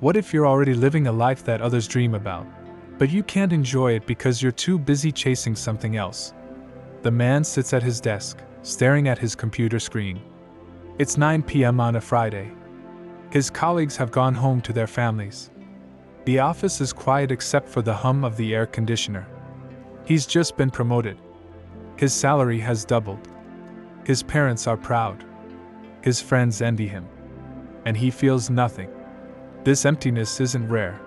What if you're already living a life that others dream about, but you can't enjoy it because you're too busy chasing something else? The man sits at his desk, staring at his computer screen. It's 9 p.m. on a Friday. His colleagues have gone home to their families. The office is quiet except for the hum of the air conditioner. He's just been promoted. His salary has doubled. His parents are proud. His friends envy him. And he feels nothing. This emptiness isn't rare.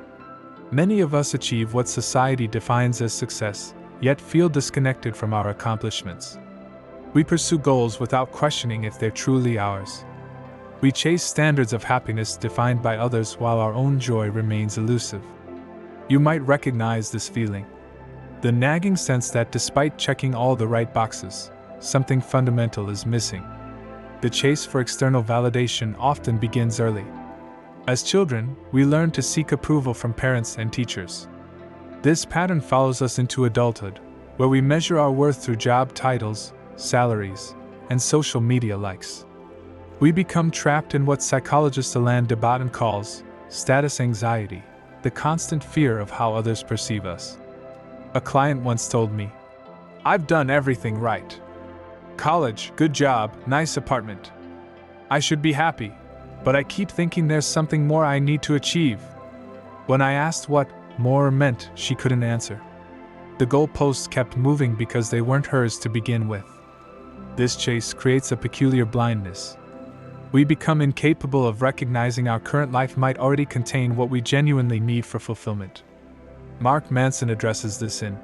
Many of us achieve what society defines as success, yet feel disconnected from our accomplishments. We pursue goals without questioning if they're truly ours. We chase standards of happiness defined by others while our own joy remains elusive. You might recognize this feeling. The nagging sense that despite checking all the right boxes, something fundamental is missing. The chase for external validation often begins early. As children, we learn to seek approval from parents and teachers. This pattern follows us into adulthood, where we measure our worth through job titles, salaries, and social media likes. We become trapped in what psychologist Alain de Botton calls status anxiety, the constant fear of how others perceive us. A client once told me, "I've done everything right. College, good job, nice apartment. I should be happy, but I keep thinking there's something more I need to achieve." When I asked what more meant, she couldn't answer. The goalposts kept moving because they weren't hers to begin with. This chase creates a peculiar blindness. We become incapable of recognizing our current life might already contain what we genuinely need for fulfillment. Mark Manson addresses this in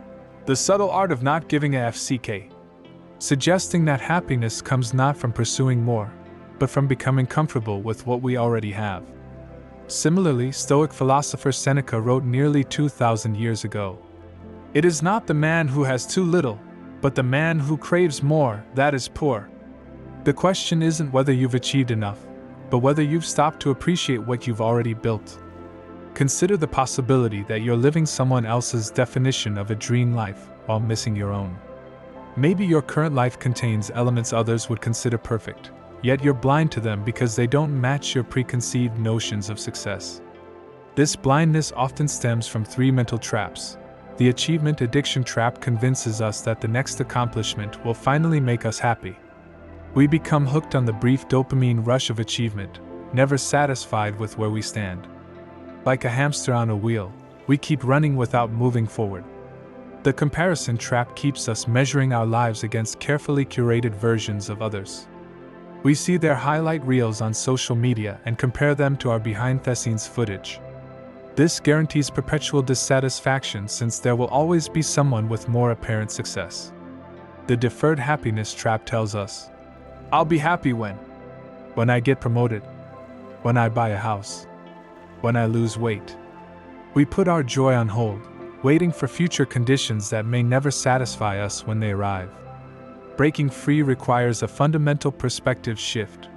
The Subtle Art of Not Giving a FCK, suggesting that happiness comes not from pursuing more, but from becoming comfortable with what we already have. Similarly, Stoic philosopher Seneca wrote nearly 2,000 years ago, "It is not the man who has too little, but the man who craves more, that is poor." The question isn't whether you've achieved enough, but whether you've stopped to appreciate what you've already built. Consider the possibility that you're living someone else's definition of a dream life while missing your own. Maybe your current life contains elements others would consider perfect, yet you're blind to them because they don't match your preconceived notions of success. This blindness often stems from three mental traps. The achievement addiction trap convinces us that the next accomplishment will finally make us happy. We become hooked on the brief dopamine rush of achievement, never satisfied with where we stand. Like a hamster on a wheel, we keep running without moving forward. The comparison trap keeps us measuring our lives against carefully curated versions of others. We see their highlight reels on social media and compare them to our behind-the-scenes footage. This guarantees perpetual dissatisfaction since there will always be someone with more apparent success. The deferred happiness trap tells us, "I'll be happy when I get promoted, when I buy a house, when I lose weight." We put our joy on hold, waiting for future conditions that may never satisfy us when they arrive. Breaking free requires a fundamental perspective shift.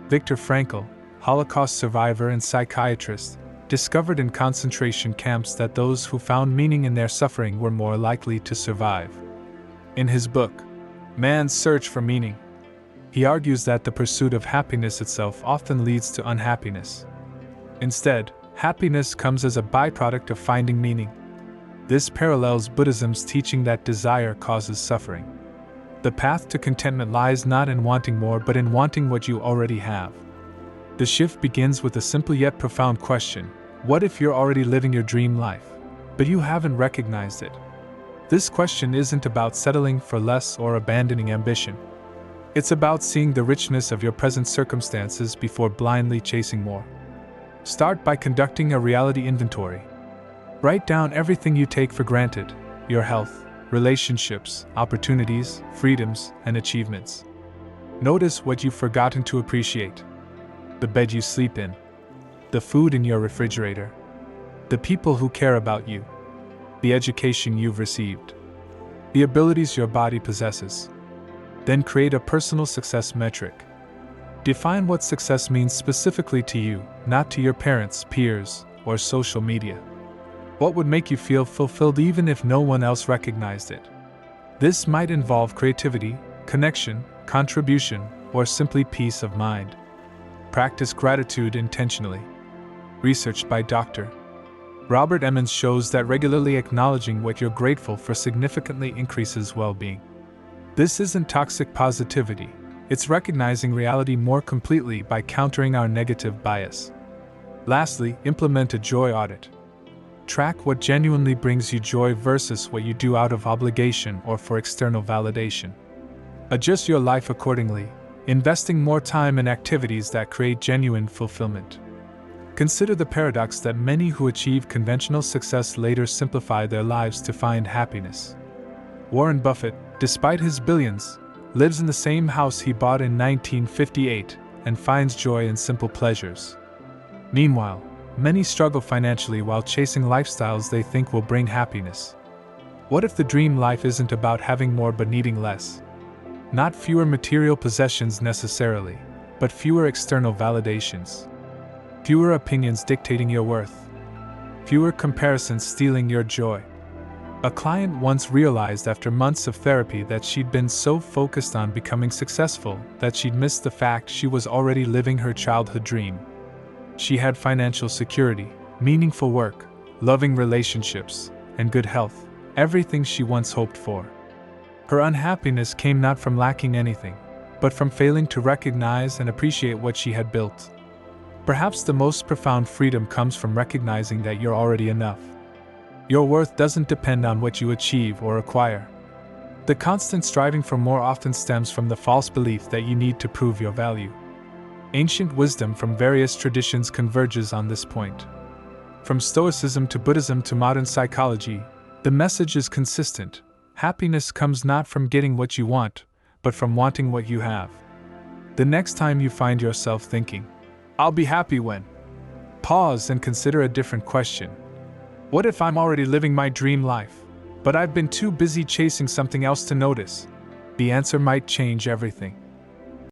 Viktor Frankl, Holocaust survivor and psychiatrist, discovered in concentration camps that those who found meaning in their suffering were more likely to survive. In his book, Man's Search for Meaning, he argues that the pursuit of happiness itself often leads to unhappiness. Instead, happiness comes as a byproduct of finding meaning. This parallels Buddhism's teaching that desire causes suffering. The path to contentment lies not in wanting more but in wanting what you already have. The shift begins with a simple yet profound question: what if you're already living your dream life, but you haven't recognized it? This question isn't about settling for less or abandoning ambition. It's about seeing the richness of your present circumstances before blindly chasing more. Start by conducting a reality inventory. Write down everything you take for granted: your health, relationships, opportunities, freedoms, and achievements. Notice what you've forgotten to appreciate: the bed you sleep in, the food in your refrigerator, the people who care about you, the education you've received, the abilities your body possesses. Then create a personal success metric. Define what success means specifically to you, not to your parents, peers, or social media. What would make you feel fulfilled even if no one else recognized it? This might involve creativity, connection, contribution, or simply peace of mind. Practice gratitude intentionally. Research by Dr. Robert Emmons shows that regularly acknowledging what you're grateful for significantly increases well-being. This isn't toxic positivity, it's recognizing reality more completely by countering our negative bias. Lastly, implement a joy audit. Track what genuinely brings you joy versus what you do out of obligation or for external validation. Adjust your life accordingly, investing more time in activities that create genuine fulfillment. Consider the paradox that many who achieve conventional success later simplify their lives to find happiness. Warren Buffett, despite his billions, lives in the same house he bought in 1958 and finds joy in simple pleasures. Meanwhile, many struggle financially while chasing lifestyles they think will bring happiness. What if the dream life isn't about having more but needing less? Not fewer material possessions necessarily, but fewer external validations. Fewer opinions dictating your worth. Fewer comparisons stealing your joy. A client once realized after months of therapy that she'd been so focused on becoming successful that she'd missed the fact she was already living her childhood dream. She had financial security, meaningful work, loving relationships, and good health, everything she once hoped for. Her unhappiness came not from lacking anything, but from failing to recognize and appreciate what she had built. Perhaps the most profound freedom comes from recognizing that you're already enough. Your worth doesn't depend on what you achieve or acquire. The constant striving for more often stems from the false belief that you need to prove your value. Ancient wisdom from various traditions converges on this point. From Stoicism to Buddhism to modern psychology, the message is consistent. Happiness comes not from getting what you want, but from wanting what you have. The next time you find yourself thinking, "I'll be happy when," pause and consider a different question. What if I'm already living my dream life, but I've been too busy chasing something else to notice? The answer might change everything.